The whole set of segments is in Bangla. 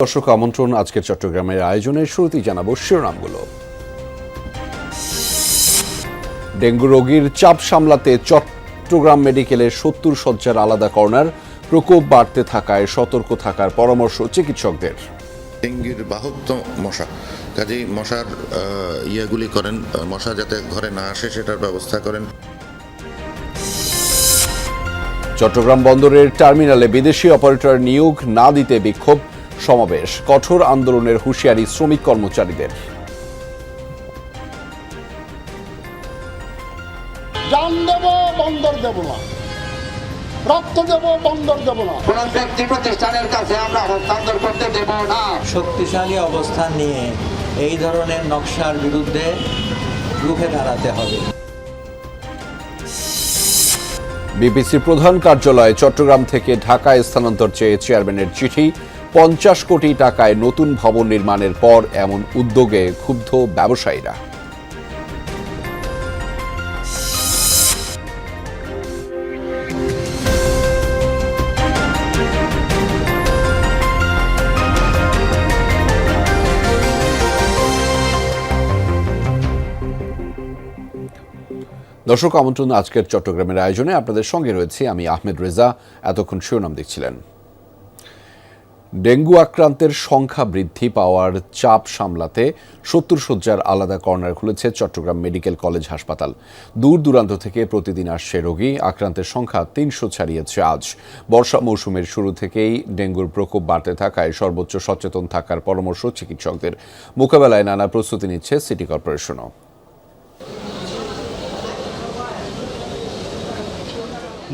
দর্শক আমন্ত্রণ আজকের চট্টগ্রামের আয়োজনের শুরুতেই জানাবো শিরোনামগুলো। ডেঙ্গু রোগীর চাপ সামলাতে চট্টগ্রাম মেডিকেলের ৭০ শয্যার আলাদা কর্নার, প্রকোপ বাড়তে থাকায় সতর্ক থাকার পরামর্শ চিকিৎসকদের। ডেঙ্গির বাহক তো মশা, কাজেই মশার ইয়েগুলি করেন, মশা যাতে ঘরে না আসে সেটার ব্যবস্থা করেন। চট্টগ্রাম বন্দরের টার্মিনালে বিদেশি অপারেটর নিয়োগ না দিতে বিক্ষোভ সমাবেশ, কঠোর আন্দোলনের হুঁশিয়ারি শ্রমিক কর্মচারীদের। জান দেব বন্দর দেব না, রক্ত দেব বন্দর দেব না, কোন ব্যক্তি প্রতিষ্ঠানের কাছে আমরা হস্তান্তর করতে দেব না। শক্তিশালী অবস্থান নিয়ে এই ধরনের নকশার বিরুদ্ধে রুখে দাঁড়াতে হবে। বিপিসির প্রধান কার্যালয় চট্টগ্রাম থেকে ঢাকায় স্থানান্তর চেয়ে চেয়ারম্যানের চিঠি, ৫০ কোটি টাকায় নতুন ভবন নির্মাণের পর এমন উদ্যোগে ক্ষুব্ধ ব্যবসায়ীরা। দর্শক আমন্ত্রণ আজকের চট্টগ্রামের আয়োজনে আপনাদের সঙ্গে রয়েছে আমি আহমেদ রেজা। এতক্ষণ শিরোনাম দেখছিলেন। ডেঙ্গু আক্রান্তের সংখ্যা বৃদ্ধি পাওয়ার চাপ সামলাতে ৭০ শয্যার আলাদা কর্নার খুলেছে চট্টগ্রাম মেডিকেল কলেজ হাসপাতাল। দূর দূরান্ত থেকে প্রতিদিন আসছে রোগী। আক্রান্তের সংখ্যা ৩০০ ছাড়িয়েছে আজ। বর্ষা মৌসুমের শুরু থেকেই ডেঙ্গুর প্রকোপ বাড়তে থাকায় সর্বোচ্চ সচেতন থাকার পরামর্শ চিকিৎসকদের। মোকাবেলায় নানা প্রস্তুতি নিচ্ছে সিটি কর্পোরেশনও।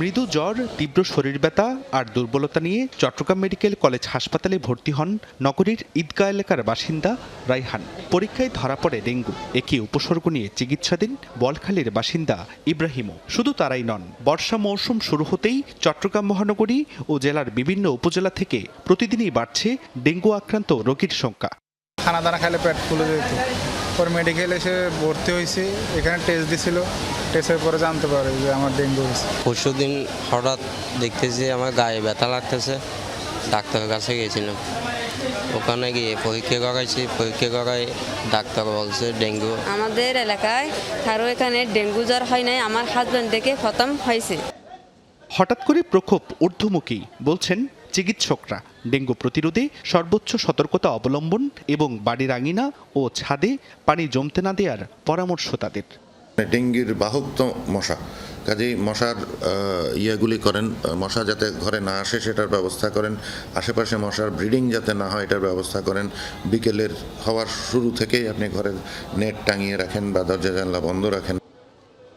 মৃদু জ্বর, তীব্র শরীর ব্যথা আর দুর্বলতা নিয়ে চট্টগ্রাম মেডিকেল কলেজ হাসপাতালে ভর্তি হন নগরীর ঈদগাহ এলাকার বাসিন্দা রায়হান। পরীক্ষায় ধরা পড়ে ডেঙ্গু। একই উপসর্গ নিয়ে চিকিৎসাধীন বলখালীর বাসিন্দা ইব্রাহিমও। শুধু তারাই নন, বর্ষা মৌসুম শুরু হতেই চট্টগ্রাম মহানগরী ও জেলার বিভিন্ন উপজেলা থেকে প্রতিদিনই বাড়ছে ডেঙ্গু আক্রান্ত রোগীর সংখ্যা। খানা দানা খাইলে পেট ফুলে যেত, পরে মেডিকেলে এসে ভর্তি হয়েছি, এখানে টেস্ট দিছিল, টেস্টের পরে জানতে পারে যে আমার ডেঙ্গু হয়েছে। পরশুদিন হঠাৎ দেখতেছি আমার গায়ে ব্যথা লাগতেছে, ডাক্তারের কাছে গিয়েছিলাম। ওখানে গিয়ে পরীক্ষা করাই ডাক্তার বলছে ডেঙ্গু। আমাদের এলাকায় কারো এখানে ডেঙ্গু জ্বর হয় নাই, আমার হাজবেন্ড থেকে খতম হয়েছে। হঠাৎ করে প্রকোপ ঊর্ধ্বমুখী বলছেন চিকিৎসকরা। ডেঙ্গু প্রতিরোধে সর্বোচ্চ সতর্কতা অবলম্বন এবং বাড়ির আঙিনা ও ছাদে পানি জমতে না দেওয়ার পরামর্শ তাদের। ডেঙ্গির বাহক তো মশা, কাজেই মশার ইয়েগুলি করেন, মশা যাতে ঘরে না আসে সেটার ব্যবস্থা করেন। আশেপাশে মশার ব্রিডিং যাতে না হয় এটার ব্যবস্থা করেন। বিকেলের হওয়ার শুরু থেকেই আপনি ঘরের নেট টাঙিয়ে রাখেন বা দরজা জানলা বন্ধ রাখেন।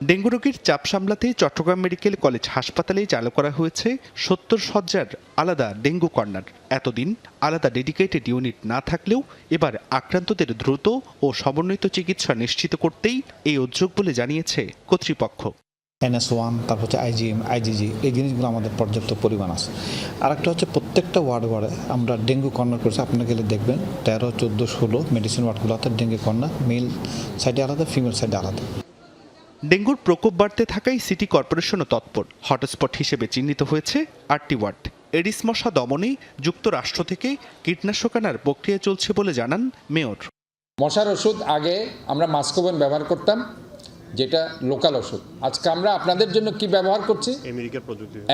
ডেঙ্গু রোগীর চাপ সামলাতে চট্টগ্রাম মেডিকেল কলেজ হাসপাতালে চালু করা হয়েছে ৭০ শয্যার আলাদা ডেঙ্গু কর্নার। এতদিন আলাদা ডেডিকেটেড ইউনিট না থাকলেও এবার আক্রান্তদের দ্রুত ও সমন্বিত চিকিৎসা নিশ্চিত করতেই এই উদ্যোগ বলে জানিয়েছে কর্তৃপক্ষ। NS1, তারপর হচ্ছে IgM, IgG, এই জিনিসগুলো আমাদের পর্যাপ্ত পরিমাণ আছে। আর একটা হচ্ছে প্রত্যেকটা ওয়ার্ডে আমরা ডেঙ্গু কর্নার করছি। আপনারা গেলে দেখবেন 13, 14, 16 মেডিসিন ওয়ার্ডগুলোতে ডেঙ্গু কর্নার, মেল সাইডে আলাদা, ফিমেল সাইডে আলাদা। ডেঙ্গুর প্রকোপ বাড়তে থাকায় সিটি কর্পোরেশনও তৎপর। হটস্পট হিসেবে চিহ্নিত হয়েছে 8টি ওয়ার্ড। এডিস মশা দমনে যুক্তরাষ্ট্র থেকে কীটনাশক আনার প্রক্রিয়া চলছে বলে জানান মেয়র। মশার ওষুধ আগে আমরা মাস্কোবেন ব্যবহার করতাম, যেটা লোকাল ওষুধ। আজকে আমরা আপনাদের জন্য কি ব্যবহার করছি?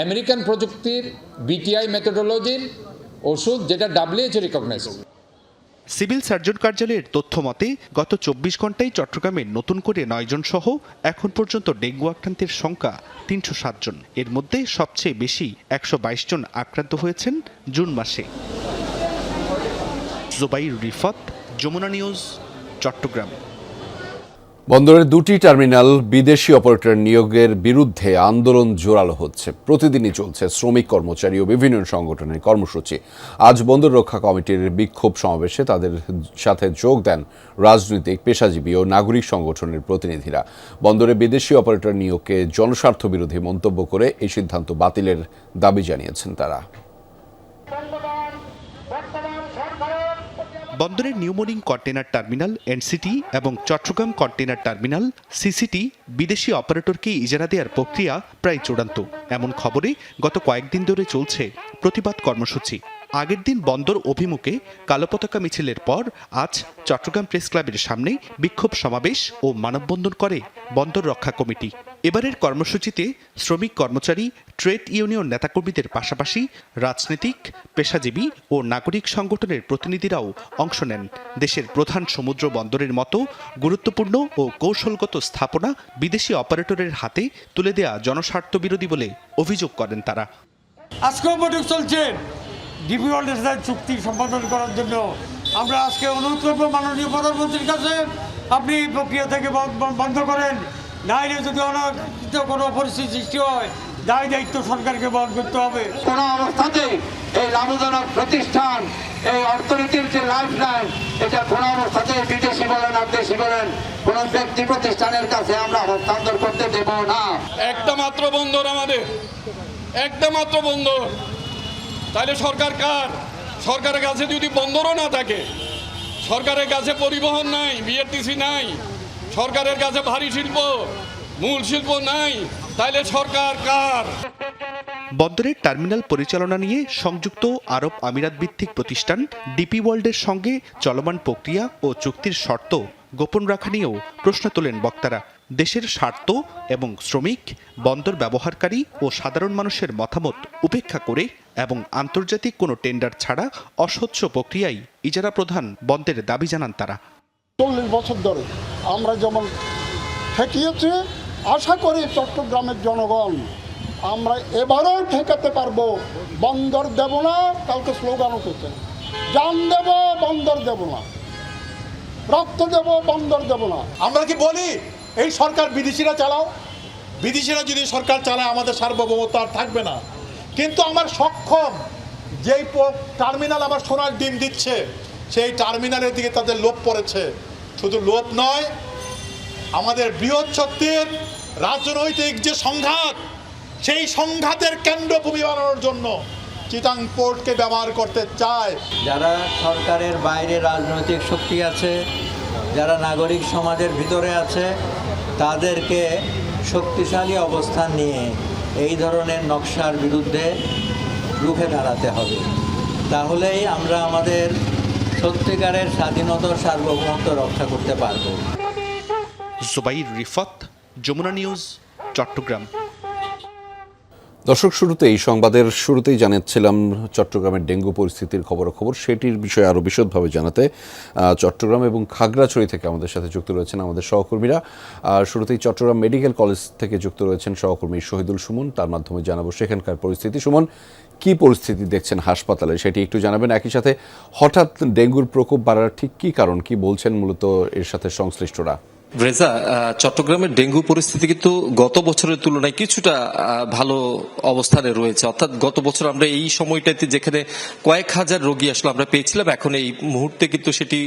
আমেরিকান প্রযুক্তির BTI মেথোডোলজির ওষুধ, যেটা WHO রিকগনাইজ। সিভিল সার্জন কার্যালয়ের তথ্য মতে গত 24 ঘন্টায় চট্টগ্রামে নতুন করে 9 জন সহ এখন পর্যন্ত ডেঙ্গু আক্রান্তের সংখ্যা 307 জন। এর মধ্যে সবচেয়ে বেশি 122 জন আক্রান্ত হয়েছেন জুন মাসে। জুবাইর রিফাত, যমুনা নিউজ, চট্টগ্রাম। বন্দরের 2টি টার্মিনাল বিদেশি অপারেটর নিয়োগের বিরুদ্ধে আন্দোলন জোরালো হচ্ছে। প্রতিদিনই চলছে শ্রমিক, কর্মচারী ও বিভিন্ন সংগঠনের কর্মসূচি। আজ বন্দর রক্ষা কমিটির বিক্ষোভ সমাবেশে তাদের সাথে যোগ দেন রাজনৈতিক, পেশাজীবী ও নাগরিক সংগঠনের প্রতিনিধিরা। বন্দরে বিদেশি অপারেটর নিয়োগকে জনস্বার্থ বিরোধী মন্তব্য করে এই সিদ্ধান্ত বাতিলের দাবি জানিয়েছেন তারা। বন্দরের নিউমোরিং কন্টেনার টার্মিনাল NCT এবং চট্টগ্রাম কন্টেনার টার্মিনাল CCT বিদেশি অপারেটরকে ইজারা দেওয়ার প্রক্রিয়া প্রায় চূড়ান্ত। এমন খবরে গত কয়েকদিন ধরে চলছে প্রতিবাদ কর্মসূচি। আগের দিন বন্দর অভিমুখে কালো পতাকা মিছিলের পর আজ চট্টগ্রাম প্রেস ক্লাবের সামনে বিক্ষোভ সমাবেশ ও মানববন্ধন করে বন্দর রক্ষা কমিটি। এবারের কর্মসূচিতে শ্রমিক কর্মচারী, ট্রেড ইউনিয়ন নেতাকর্মীদের পাশাপাশি রাজনৈতিক, পেশাজীবী ও নাগরিক সংগঠনের প্রতিনিধিরাও অংশ নেন। দেশের প্রধান সমুদ্র বন্দরের মতো গুরুত্বপূর্ণ ও কৌশলগত স্থাপনা বিদেশি অপারেটরের হাতে তুলে দেয়া জনস্বার্থ বিরোধী বলে অভিযোগ করেন তারা। আজকেও বৈঠক চলছে ডিপি ওয়ার্ল্ডের সাথে চুক্তি সম্পাদন করার জন্য। আমরা আজকে অনুরোধ করব মাননীয় প্রধানমন্ত্রীর কাছে, আপনি এই প্রক্রিয়া থেকে বন্ধ করেন, নাইলে যদি অনাকাঙ্ক্ষিত কোনো পরিস্থিতি সৃষ্টি হয় দায় দায়িত্ব সরকারকে বহন করতে হবে। কোনো অবস্থাতেই এই লাভজনক প্রতিষ্ঠান, এই অর্থনীতির যে লাইফ লাইন, এটা কোনো অবস্থাতেই বিদেশি বলেন আর দেশি বলেন কোন ব্যক্তি প্রতিষ্ঠানের কাছে আমরা হস্তান্তর করতে দেব না। একটা মাত্র বন্দর আমাদের, একটা মাত্র বন্দর, তাহলে সরকার কার? সরকারের কাছে যদি বন্দরও না থাকে, সরকারের কাছে পরিবহন নাই, বিআরটিসি নাই, সরকারের কাছে ভারী শিল্প, মূল শিল্প নাই, তাহলে সরকার কার? বন্দরের টার্মিনাল পরিচালনা নিয়ে সংযুক্ত আরব আমিরাত ভিত্তিক প্রতিষ্ঠান ডিপি ওয়ার্ল্ডের সঙ্গে চলমান প্রক্রিয়া ও চুক্তির শর্ত গোপন রাখা নিয়েও প্রশ্ন তোলেন বক্তারা। দেশের স্বার্থ এবং শ্রমিক, বন্দর ব্যবহারকারী ও সাধারণ মানুষের মতামত উপেক্ষা করে এবং আন্তর্জাতিক কোনো টেন্ডার ছাড়া অস্বচ্ছ প্রক্রিয়ায় ইজারা প্রদান বন্ধের দাবি জানান তারা। 40 বছর ধরে আমরা যেমন ঠেকিয়েছি, আশা করি চট্টগ্রামের জনগণ আমরা এবারও ঠেকাতে পারবো। বন্দর দেব না, কালকে স্লোগান উঠেছে, জান দেব বন্দর দেব না, রক্ত দেব বন্দর দেব না। আমরা কি বলি এই সরকার বিদেশিরা চালাও? বিদেশিরা যদি সরকার চালায় আমাদের সার্বভৌমত্ব আর থাকবে না। কিন্তু আমার সক্ষম যেই টার্মিনাল আমার সোনার ডিম দিচ্ছে, সেই টার্মিনালের দিকে তাদের লোভ পড়েছে। শুধু লোভ নয়, আমাদের বৃহৎ শক্তির রাজনৈতিক যে সংঘাত, সেই সংঘাতের কেন্দ্রভূমি বানানোর জন্য চিটাং পোর্টকে ব্যবহার করতে চায়। যারা সরকারের বাইরে রাজনৈতিক শক্তি আছে, যারা নাগরিক সমাজের ভিতরে আছে, তাদেরকে শক্তিশালী অবস্থান নিয়ে এই ধরনের নকশার বিরুদ্ধে রুখে দাঁড়াতে হবে। তাহলেই আমরা আমাদের সত্যিকারের স্বাধীনতা, সার্বভৌমত্ব রক্ষা করতে পারব। জুবাইর রিফাত, যমুনা নিউজ, চট্টগ্রাম। দর্শক, এই সংবাদের শুরুতেই জানাচ্ছিলাম চট্টগ্রামের ডেঙ্গু পরিস্থিতির খবরাখবর। সেটির বিষয়ে আরও বিশদভাবে জানাতে চট্টগ্রাম এবং খাগড়াছড়ি থেকে আমাদের সাথে যুক্ত রয়েছেন আমাদের সহকর্মীরা। শুরুতেই চট্টগ্রাম মেডিকেল কলেজ থেকে যুক্ত রয়েছেন সহকর্মী শহীদুল সুমন। তার মাধ্যমে জানাবো সেখানকার পরিস্থিতি। সুমন, কি পরিস্থিতি দেখছেন হাসপাতালে সেটি একটু জানাবেন। একই সাথে হঠাৎ ডেঙ্গুর প্রকোপ বাড়ার ঠিক কী কারণ, কি বলছেন মূলত এর সাথে সংশ্লিষ্টরা? রেজা, চট্টগ্রামের ডেঙ্গু পরিস্থিতি কিন্তু গত বছরের তুলনায় কিছুটা ভালো অবস্থানে রয়েছে। অর্থাৎ গত বছর আমরা এই সময়টাতে যেখানে কয়েক হাজার রোগী আসলে আমরা পেয়েছিলাম, এখন এই মুহূর্তে কিন্তু সেটি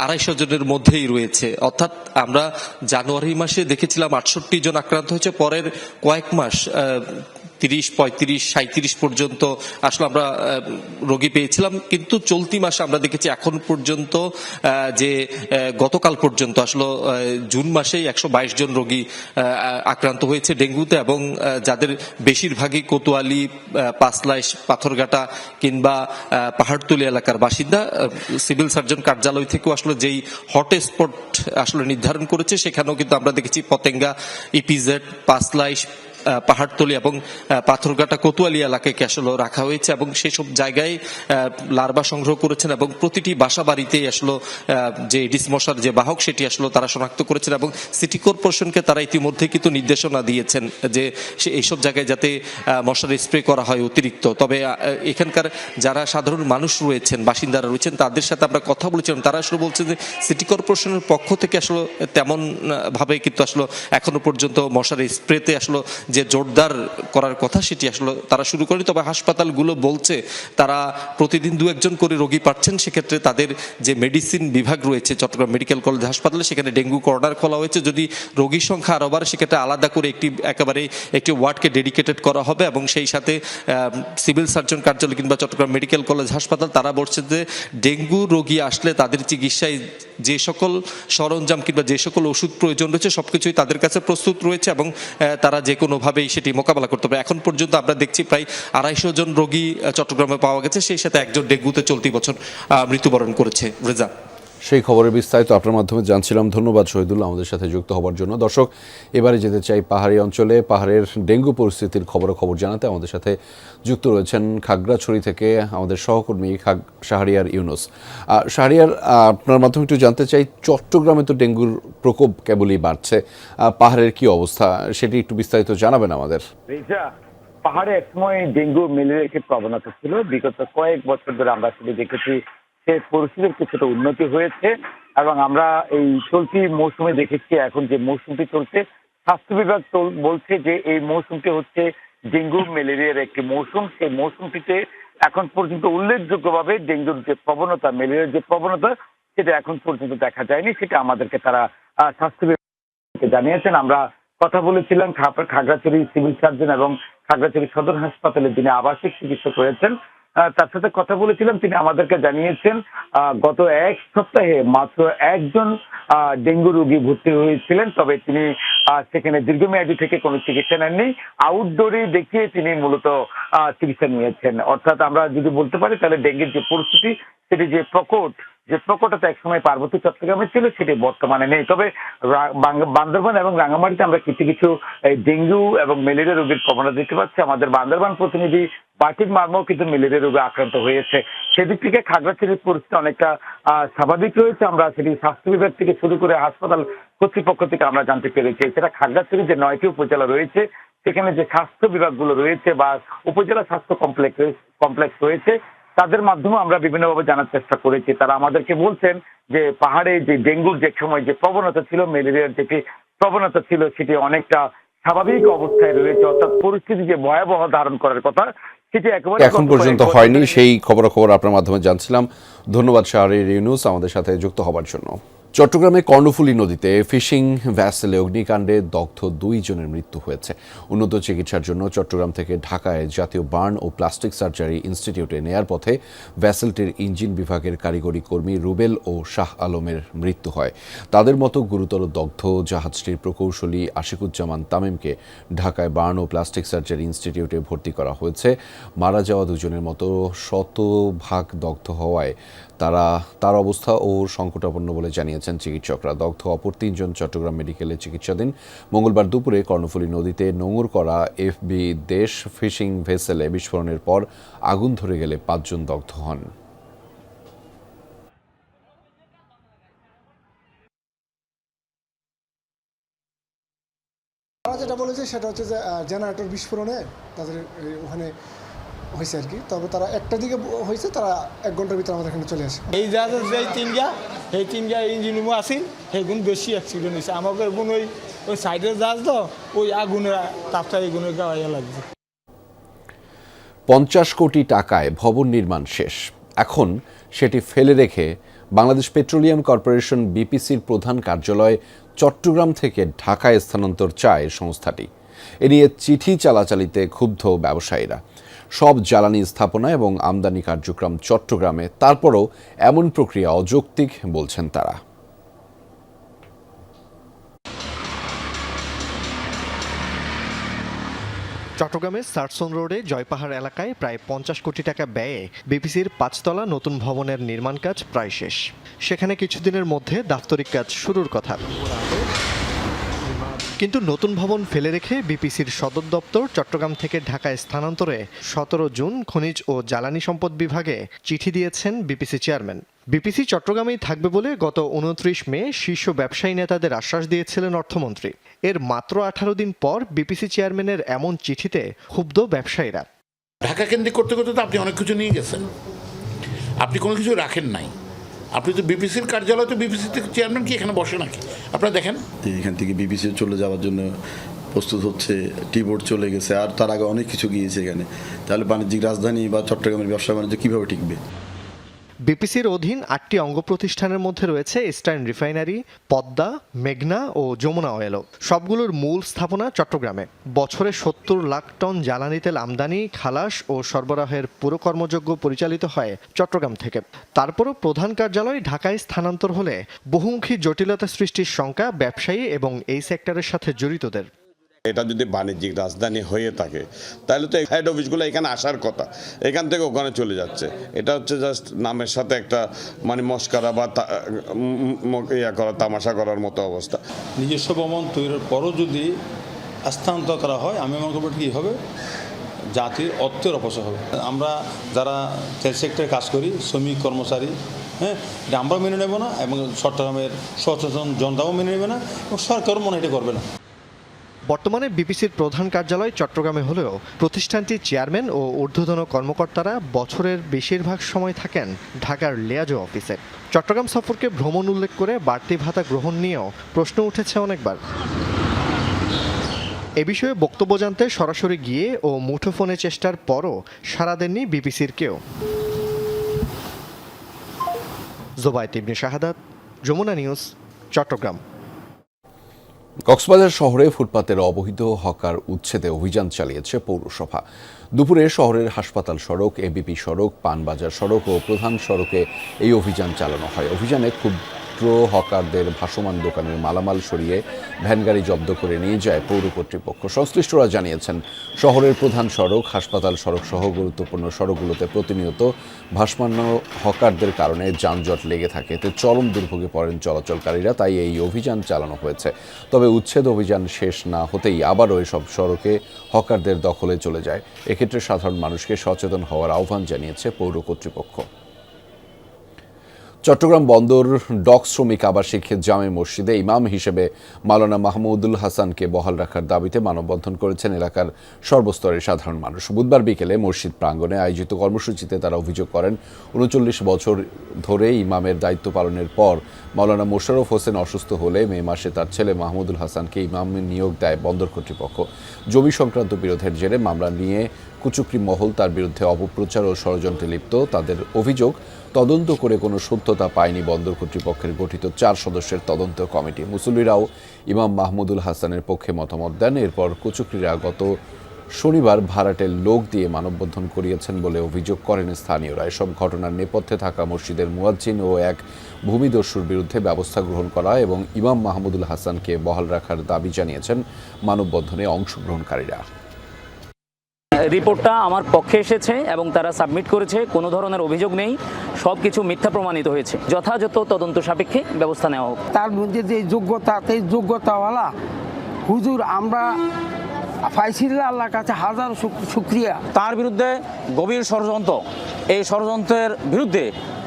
250 জনের মধ্যেই রয়েছে। অর্থাৎ আমরা জানুয়ারি মাসে দেখেছিলাম 68 জন আক্রান্ত হয়েছে, পরের কয়েক মাস 30, 35, 37 পর্যন্ত আসলে আমরা রোগী পেয়েছিলাম। কিন্তু চলতি মাসে আমরা দেখেছি এখন পর্যন্ত যে গতকাল পর্যন্ত আসলে জুন মাসেই 122 জন রোগী আক্রান্ত হয়েছে ডেঙ্গুতে, এবং যাদের বেশিরভাগই কোতোয়ালি, পাঁচলাইশ, পাথরঘাটা কিংবা পাহাড়তলী এলাকার বাসিন্দা। সিভিল সার্জন কার্যালয় থেকেও আসলে যেই হটস্পট আসলে নির্ধারণ করেছে, সেখানেও কিন্তু আমরা দেখেছি পতেঙ্গা, ইপিজেড, পাঁচলাইশ, পাহাড়তলী এবং পাথরঘাটা, কোতোয়ালি এলাকাকে আসলে রাখা হয়েছে, এবং সেসব জায়গায় লার্ভা সংগ্রহ করেছেন এবং প্রতিটি বাসা বাড়িতেই আসলে যে এডিস মশার যে বাহক সেটি আসলে তারা শনাক্ত করেছেন, এবং সিটি কর্পোরেশনকে তারা ইতিমধ্যে কিন্তু নির্দেশনা দিয়েছেন যে এইসব জায়গায় যাতে মশার স্প্রে করা হয় অতিরিক্ত। তবে এখানকার যারা সাধারণ মানুষ রয়েছেন, বাসিন্দারা রয়েছেন, তাদের সাথে আমরা কথা বলেছিলাম। তারা আসলে বলছেন যে সিটি কর্পোরেশনের পক্ষ থেকে আসলে তেমন ভাবে কিন্তু আসলে এখনো পর্যন্ত মশার স্প্রেতে আসলে যে জোরদার করার কথা সেটি আসলে তারা শুরু করেনি। তবে হাসপাতালগুলো বলছে তারা প্রতিদিন 2-1 জন করে রোগী পাচ্ছেন। সেক্ষেত্রে তাদের যে মেডিসিন বিভাগ রয়েছে চট্টগ্রাম মেডিকেল কলেজ হাসপাতালে, সেখানে ডেঙ্গু কর্নার খোলা হয়েছে। যদি রোগীর সংখ্যা আরও বাড়ে, সেক্ষেত্রে আলাদা করে একেবারে একটি ওয়ার্ডকে ডেডিকেটেড করা হবে, এবং সেই সাথে সিভিল সার্জন কার্যালয় কিংবা চট্টগ্রাম মেডিকেল কলেজ হাসপাতাল তারা বলছে যে ডেঙ্গু রোগী আসলে তাদের চিকিৎসায় যে সকল সরঞ্জাম কিংবা যে সকল ওষুধ প্রয়োজন রয়েছে সবকিছুই তাদের কাছে প্রস্তুত রয়েছে, এবং তারা যে কোনো ভালোভাবেই সেটি মোকাবেলা করতে হবে। এখন পর্যন্ত আমরা দেখছি প্রায় 250 জন রোগী চট্টগ্রামে পাওয়া গেছে, সেই সাথে একজন ডেঙ্গুতে চলতি বছর মৃত্যুবরণ করেছে। রেজা, সেই খবরের বিস্তারিত আপনার মাধ্যমে জানছিলাম। ধন্যবাদ শহীদুল্লাহ আমাদের সাথে যুক্ত হওয়ার জন্য। দর্শক, এবারে যেতে চাই পাহাড়ি অঞ্চলে। পাহাড়ের ডেঙ্গু পরিস্থিতির খবর জানাতে আমাদের সাথে যুক্ত রয়েছেন খাগড়াছড়ি থেকে আমাদের সহকর্মী শাহরিয়ার ইউনুস। শাহরিয়ার, আপনার মাধ্যমে একটু জানতে চাই, চট্টগ্রামে তো ডেঙ্গুর প্রকোপ কেবলই বাড়ছে, পাহাড়ের কি অবস্থা সেটি একটু বিস্তারিত জানাবেন আমাদের। পাহাড়ে একসময় ডেঙ্গু ম্যালেরিয়ার একটি প্রবণতা ছিল, বিগত কয়েক বছর ধরে আমরা সেটি দেখেছি সে পরিস্থিতির কিছুটা উন্নতি হয়েছে এবং আমরা এই চলতি মৌসুমে দেখেছি এখন যে মৌসুমটি চলছে, স্বাস্থ্য বিভাগ বলছে যে এই মৌসুমটি হচ্ছে ডেঙ্গু ম্যালেরিয়ার একটি মৌসুম। সেই মৌসুমটিতে এখন পর্যন্ত উল্লেখযোগ্যভাবে ডেঙ্গুর যে প্রবণতা, ম্যালেরিয়ার যে প্রবণতা, সেটা এখন পর্যন্ত দেখা যায়নি। সেটা আমাদেরকে তারা স্বাস্থ্য বিভাগকে জানিয়েছেন। আমরা কথা বলেছিলাম খাগড়াছড়ি সিভিল সার্জন এবং খাগড়াছড়ি সদর হাসপাতালে যিনি আবাসিক চিকিৎসক রয়েছেন তার সাথে কথা বলেছিলাম। তিনি আমাদেরকে জানিয়েছেন গত এক সপ্তাহে মাত্র একজন ডেঙ্গু রোগী ভর্তি হয়েছিলেন, তবে তিনি সেখানে দীর্ঘমেয়াদী থেকে কোনো চিকিৎসা নেননি, আউটডোরে দেখিয়ে তিনি মূলত চিকিৎসা নিয়েছেন। অর্থাৎ আমরা যদি বলতে পারি তাহলে ডেঙ্গুর যে পরিস্থিতি, সেটি যে প্রকটতা একসময় পার্বত্য চট্টগ্রামে ছিল সেটি বর্তমানে নেই। তবে বান্দরবান এবং রাঙামাটিতে আমরা কিছু ডেঙ্গু এবং ম্যালেরিয়া রোগীর প্রবণতা দেখতে পাচ্ছি। আমাদের বান্দরবান প্রতিনিধি বাটিক মার্মাও কিন্তু ম্যালেরিয়া রোগে আক্রান্ত হয়েছে। সেদিক থেকে খাগড়াছড়ির পরিস্থিতি অনেকটা স্বাভাবিক রয়েছে। আমরা সেটি স্বাস্থ্য বিভাগ থেকে শুরু করে হাসপাতাল কর্তৃপক্ষ থেকে আমরা জানতে পেরেছি। এছাড়া খাগড়াছড়ি যে 9টি উপজেলা রয়েছে সেখানে যে স্বাস্থ্য বিভাগগুলো রয়েছে বা উপজেলা স্বাস্থ্য কমপ্লেক্স রয়েছে তাদের মাধ্যমে আমরা বিভিন্নভাবে জানার চেষ্টা করেছি। তারা আমাদেরকে বলছেন যে পাহাড়ে যে ডেঙ্গুর যে সময় যে প্রবণতা ছিল, ম্যালেরিয়ার যে প্রবণতা ছিল, সেটি অনেকটা স্বাভাবিক অবস্থায় রয়েছে। অর্থাৎ পরিস্থিতি যে ভয়াবহ ধারণ করার কথা সেটি একেবারে এখন পর্যন্ত হয়নি। সেই খবর আপনার মাধ্যমে জানছিলাম। ধন্যবাদ শাহরিয়ার ইউনুস আমাদের সাথে যুক্ত হবার জন্য। চট্টগ্রামে কর্ণফুলী নদীতে ফিশিং ভ্যাসেলে অগ্নিকাণ্ডে দগ্ধ 2 জনের মৃত্যু হয়েছে। উন্নত চিকিৎসার জন্য চট্টগ্রাম থেকে ঢাকায় জাতীয় বার্ন ও প্লাস্টিক সার্জারি ইনস্টিটিউটে নেয়ার পথে ভ্যাসেলটির ইঞ্জিন বিভাগের কারিগরি কর্মী রুবেল ও শাহ আলমের মৃত্যু হয়। তাদের মতো গুরুতর দগ্ধ জাহাজটির প্রকৌশলী আশিকুজ্জামান তামিমকে ঢাকায় বার্ন ও প্লাস্টিক সার্জারি ইনস্টিটিউটে ভর্তি করা হয়েছে। মারা যাওয়া 2 জনের মতো শতভাগ দগ্ধ হওয়ায় তার অবস্থা ও সংকটাপন্ন বলে জানিয়েছেন চিকিৎসকরা। দগ্ধ অপর 3 জন চট্টগ্রাম মেডিকেলে চিকিৎসাধীন। মঙ্গলবার দুপুরে কর্ণফুলী নদীতে নোঙর করা এফবি দেশ ফিশিং ভেসেলে বিস্ফোরণের পর আগুন ধরে গেলে 5 জন দগ্ধ হন। তারা যেটা বলেছে সেটা হচ্ছে যে জেনারেটর বিস্ফোরণে তাদের ওখানে হয়েছে আর কি। তবে তারা একটা দিকে হয়েছে, তারা 1 ঘন্টার ভিতরে আমাদের এখানে চলে আসে। এই জাহাজের যে 3 গা ইঞ্জিন রুমও আসিল সেগুন বেশি অ্যাক্সিডেন্ট হয়েছে। আমাকে এগুন ওই সাইডের জাহাজ তো ওই আগুনের তাপটা এগুনের গাওয়াইয়া লাগছে। 50 কোটি টাকায় ভবন নির্মাণ শেষ, এখন সেটি ফেলে রেখে বাংলাদেশ পেট্রোলিয়াম কর্পোরেশন বিপিসির প্রধান কার্যালয় চট্টগ্রাম থেকে ঢাকায় স্থানান্তর চায় সংস্থাটি। এ নিয়ে চিঠি চালাচালিতে ক্ষুব্ধ ব্যবসায়ীরা। সব জ্বালানি স্থাপনা এবং আমদানি কার্যক্রম চট্টগ্রামে, তারপরও এমন প্রক্রিয়া অযৌক্তিক বলছেন তারা। চট্টগ্রামের সার্সন রোডে জয়পাহাড় এলাকায় প্রায় 50 কোটি টাকা ব্যয়ে বিপিসির 5তলা নতুন ভবনের নির্মাণ কাজ প্রায় শেষ। সেখানে কিছুদিনের মধ্যে দাপ্তরিক কাজ শুরুর কথা। কিন্তু নতুন ভবন ফেলে রেখে বিপিসির সদর দপ্তর চট্টগ্রাম থেকে ঢাকায় স্থানান্তরে 17 জুন খনিজ ও জ্বালানি সম্পদ বিভাগে চিঠি দিয়েছেন বিপিসি চেয়ারম্যান। বিপিসি চট্টগ্রামেই থাকবে বলে গত 29 মে শীর্ষ ব্যবসায়ী নেতাদের আশ্বাস দিয়েছিলেন অর্থমন্ত্রী। এর মাত্র 18 দিন পর বিপিসি চেয়ারম্যানের এমন চিঠিতে ক্ষুব্ধ ব্যবসায়ীরা। ঢাকা কেন্দ্রিক করতে করতে তো আপনি অনেক কিছু নিয়ে গেছেন, আপনি কোনো কিছু রাখেন নাই। আপনি তো বিপিসির কার্যালয়, তো বিপিসি থেকে চেয়ারম্যান কি এখানে বসে নাকি? আপনারা দেখেন, এখান থেকে বিপিসি চলে যাওয়ার জন্য প্রস্তুত হচ্ছে, টিবোর্ড চলে গেছে, আর তার আগে অনেক কিছু গিয়েছে এখানে। তাহলে বাণিজ্যিক রাজধানী বা চট্টগ্রামের ব্যবসা বাণিজ্য কীভাবে টিকবে? বিপিসির অধীন 8টি অঙ্গ প্রতিষ্ঠানের মধ্যে রয়েছে ইস্টার্ন রিফাইনারি, পদ্মা, মেঘনা ও যমুনা অয়েল। সবগুলোর মূল স্থাপনা চট্টগ্রামে। বছরে 70 লাখ টন জ্বালানি তেল আমদানি, খালাস ও সরবরাহের পুরো কর্মযজ্ঞ পরিচালিত হয় চট্টগ্রাম থেকে। তারপরও প্রধান কার্যালয় ঢাকায় স্থানান্তর হলে বহুমুখী জটিলতা সৃষ্টির শঙ্কা ব্যবসায়ী এবং এই সেক্টরের সাথে জড়িতদের। এটা যদি বাণিজ্যিক রাজধানী হয়ে থাকে তাহলে তো হেড অফিসগুলো এখানে আসার কথা, এখান থেকে ওখানে চলে যাচ্ছে। এটা হচ্ছে জাস্ট নামের সাথে একটা মানে মস্কারা বা তামাশা করার মতো অবস্থা। নিজস্ব ভবন তৈরির পরও যদি স্থানান্তর করা হয়, আমি মনে করব কী হবে, জাতির অর্থের অপচয় হবে। আমরা যারা ট্রেড সেক্টরে কাজ করি, শ্রমিক কর্মচারী, হ্যাঁ, এটা আমরাও মেনে নেব না এবং চট্টগ্রামের সচেতন জনতাও মেনে নেবে না এবং সরকারও মনে এটা করবে না। বর্তমানে বিপিসির প্রধান কার্যালয় চট্টগ্রামে হলেও প্রতিষ্ঠানটির চেয়ারম্যান ও ঊর্ধ্বতন কর্মকর্তারা বছরের বেশিরভাগ সময় থাকেন ঢাকার লিয়াজো অফিসে। চট্টগ্রাম সফরকে ভ্রমণ উল্লেখ করে বাড়তি ভাতা গ্রহণ নিয়েও প্রশ্ন উঠেছে অনেকবার। এ বিষয়ে বক্তব্য জানতে সরাসরি গিয়ে ও মুঠোফোনে চেষ্টার পরও সাড়া দেননি বিপিসির কেউ। জোবায়েত ইবনে শাহাদাত, যমুনা নিউজ, চট্টগ্রাম। কক্সবাজার শহরে ফুটপাতের অবৈধ হকার উচ্ছেদে অভিযান চালিয়েছে পৌরসভা। দুপুরে শহরের হাসপাতাল সড়ক, এবিপি সড়ক, পানবাজার সড়ক ও প্রধান সড়কে এই অভিযান চালানো হয়। অভিযানে ক্ষুদ্র হকারদের ভাসমান দোকানের মালামাল সরিয়ে ভ্যানগাড়ি জব্দ করে নিয়ে যায় পৌর কর্তৃপক্ষ। সংশ্লিষ্টরা জানিয়েছেন, শহরের প্রধান সড়ক, হাসপাতাল সড়ক সহ গুরুত্বপূর্ণ সড়কগুলোতে প্রতিনিয়ত ভাসমান হকারদের কারণে যানজট লেগে থাকে। এতে চরম দুর্ভোগে পড়েন চলাচলকারীরা। তাই এই অভিযান চালানো হয়েছে। তবে উচ্ছেদ অভিযান শেষ না হতেই আবারও এসব সড়কে হকারদের দখলে চলে যায়। এক্ষেত্রে সাধারণ মানুষকে সচেতন হওয়ার আহ্বান জানিয়েছে পৌর কর্তৃপক্ষ। চট্টগ্রাম বন্দর ডক শ্রমিক আবাসিক জামে মসজিদে ইমাম হিসেবে মাওলানা মাহমুদুল হাসানকে বহাল রাখার দাবিতে মানববন্ধন করেছেন এলাকার সর্বস্তরের সাধারণ মানুষ। বুধবার বিকেলে মসজিদ প্রাঙ্গণে আয়োজিত কর্মসূচিতে তারা অভিযোগ করেন, ৩৯ বছর ধরে ইমামের দায়িত্ব পালনের পর মাওলানা মোশাররফ হোসেন অসুস্থ হলে মে মাসে তার ছেলে মাহমুদুল হাসানকে ইমাম নিয়োগ দেয় বন্দর কর্তৃপক্ষ। জমি সংক্রান্ত বিরোধের জেরে মামলা নিয়ে কুচক্রী মহল তার বিরুদ্ধে অপপ্রচার ও ষড়যন্ত্রে লিপ্ত। তাদের অভিযোগ, তদন্ত করে কোনো সত্যতা পায়নি বন্দর কর্তৃপক্ষের গঠিত 4 সদস্যের তদন্ত কমিটি। মুসল্লিরাও ইমাম মাহমুদুল হাসানের পক্ষে মতামত দেন। এরপর কুচক্রীরা গত শনিবার ভাড়াটের লোক দিয়ে মানববন্ধন করিয়েছেন বলে অভিযোগ করেন স্থানীয়রা। এসব ঘটনার নেপথ্যে থাকা মসজিদের মুয়াজ্জিন ও এক ভূমিদস্যুর বিরুদ্ধে ব্যবস্থা গ্রহণ করা এবং ইমাম মাহমুদুল হাসানকে বহাল রাখার দাবি জানিয়েছেন মানববন্ধনে অংশগ্রহণকারীরা। রিপোর্টটা আমার পক্ষে এসেছে এবং তারা সাবমিট করেছে। কোনো ধরনের অভিযোগ নেই, সব কিছু মিথ্যা প্রমাণিত হয়েছে। যথাযথ তদন্ত সাপেক্ষে ব্যবস্থা নেওয়া হোক। তার মধ্যে যে যোগ্যতা, সেই যোগ্যতাওয়ালা হুজুর আমরা ফাইসিল্লা আল্লাহর কাছে হাজার শুকরিয়া। তার বিরুদ্ধে গভীর ষড়যন্ত্র, এই ষড়যন্ত্রের বিরুদ্ধে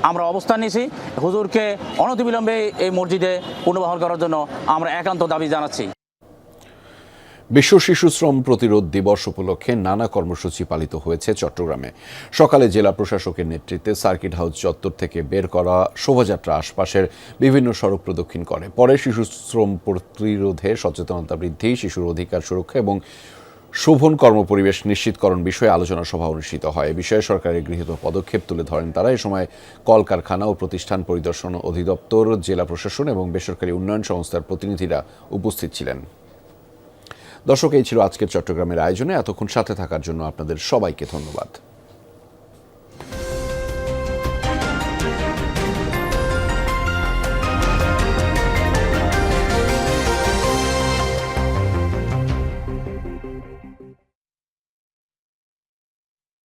আমরা অবস্থান নিয়েছি। হুজুরকে অনতিবিলম্বে এই মসজিদে পুনর্বহাল করার জন্য আমরা একান্ত দাবি জানাচ্ছি। বিশ্ব শিশু শ্রম প্রতিরোধ দিবস উপলক্ষে নানা কর্মসূচি পালিত হয়েছে চট্টগ্রামে। সকালে জেলা প্রশাসকের নেতৃত্বে সার্কিট হাউস চত্বর থেকে বের করা শোভাযাত্রা আশপাশের বিভিন্ন সড়ক প্রদক্ষিণ করে। পরে শিশু শ্রম প্রতিরোধে সচেতনতা বৃদ্ধি, শিশুর অধিকার সুরক্ষা এবং শোভন কর্মপরিবেশ নিশ্চিতকরণ বিষয়ে আলোচনা সভা অনুষ্ঠিত হয়। এ বিষয়ে সরকারের গৃহীত পদক্ষেপ তুলে ধরেন তারা। এ সময় কলকারখানা ও প্রতিষ্ঠান পরিদর্শন অধিদপ্তর, জেলা প্রশাসন এবং বেসরকারি উন্নয়ন সংস্থার প্রতিনিধিরা উপস্থিত ছিলেন। দর্শক, এই ছিল আজকের চট্টগ্রামের আয়োজনে। এতক্ষণ সাথে থাকার জন্য আপনাদের সবাইকে ধন্যবাদ।